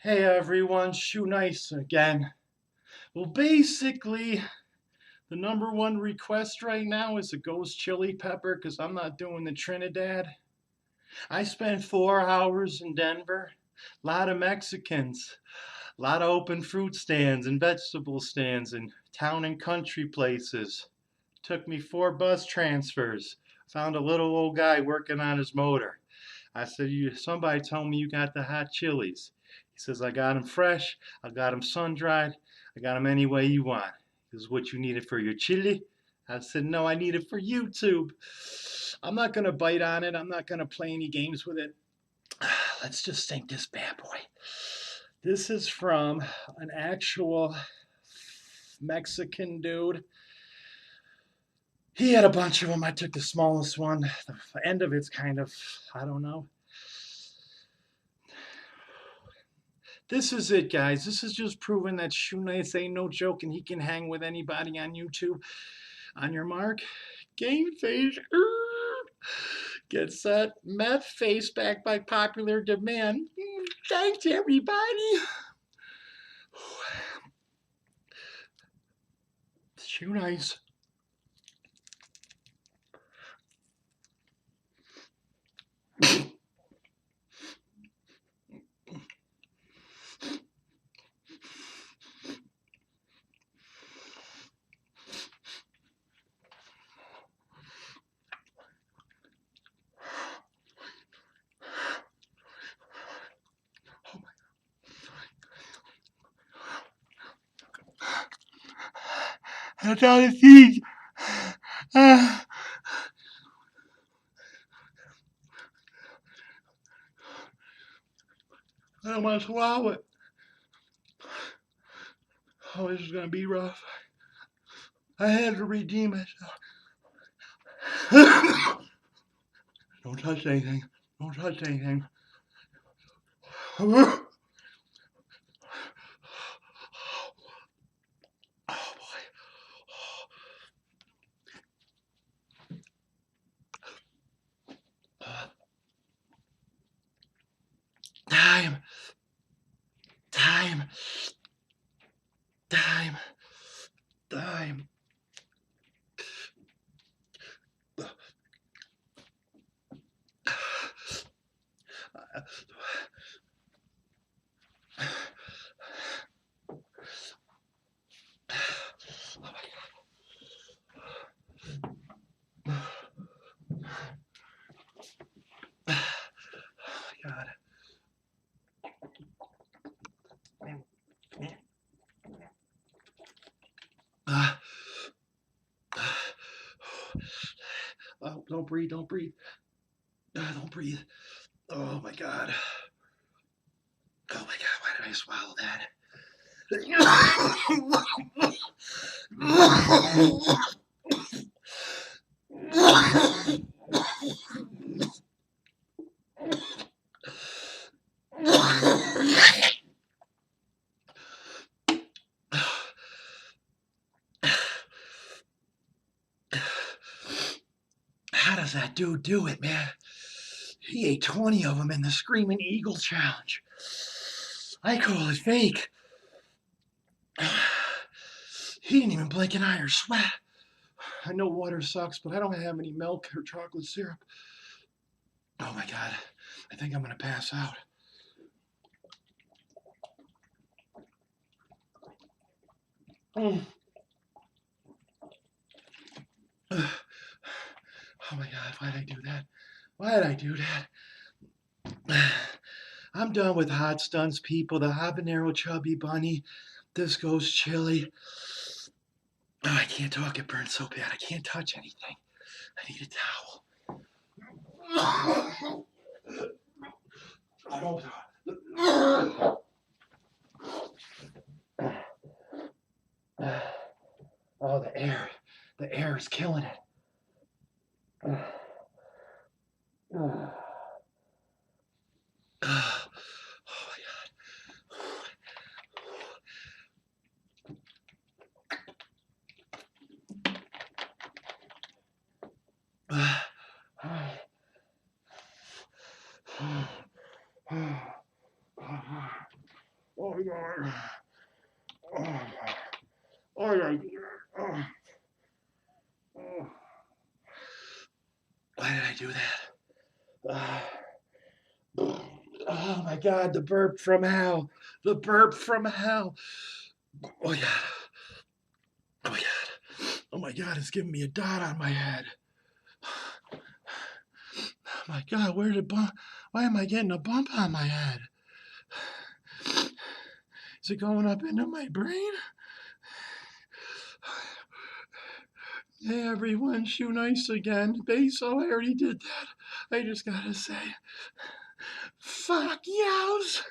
Hey everyone, Shoenice again. Well, basically, the number one request right now is a ghost chili pepper because I'm not doing the Trinidad. I spent 4 hours in Denver. A lot of Mexicans, a lot of open fruit stands and vegetable stands and town and country places. Took me 4 bus transfers. Found a little old guy working on his motor. I said, somebody told me you got the hot chilies. He says, I got them fresh, I got them sun-dried, I got them any way you want. This is what you needed for your chili? I said, no, I need it for YouTube. I'm not going to bite on it. I'm not going to play any games with it. Let's just think this bad boy. This is from an actual Mexican dude. He had a bunch of them. I took the smallest one. The end of it's kind of, I don't know. This is it, guys. This is just proving that Shoenice ain't no joke and he can hang with anybody on YouTube. On your mark, game face. Get set. Meth face back by popular demand. Thanks, everybody. Shoenice. That's all it sees. I don't want to swallow it. Oh, this is going to be rough. I had to redeem myself. Don't touch anything. Don't touch anything. Oh boy. Time. Time. Time. Time. God. Oh, don't breathe, don't breathe. Don't breathe. Oh my God. Oh my God, why did I swallow that? How does that dude do it, man? He ate 20 of them in the Screaming Eagle Challenge. I call it fake. He didn't even blink an eye or sweat. I know water sucks, but I don't have any milk or chocolate syrup. Oh my God, I think I'm gonna pass out. Mm. Oh my God, why did I do that? Why did I do that? I'm done with hot stunts, people. The habanero chubby bunny. This goes chili. Oh, I can't talk. It burns so bad. I can't touch anything. I need a towel. I don't. Oh, the air. The air is killing it. Oh my God. Oh God. Oh, oh, yeah. Oh, oh. Why did I do that? Oh my God, the burp from hell. The burp from hell. Oh yeah. Oh my God. Oh my God, it's giving me a dot on my head. Oh my God, why am I getting a bump on my head? Is it going up into my brain? Hey everyone, Shoenice again. Oh, I already did that. I just gotta say, fuck yows.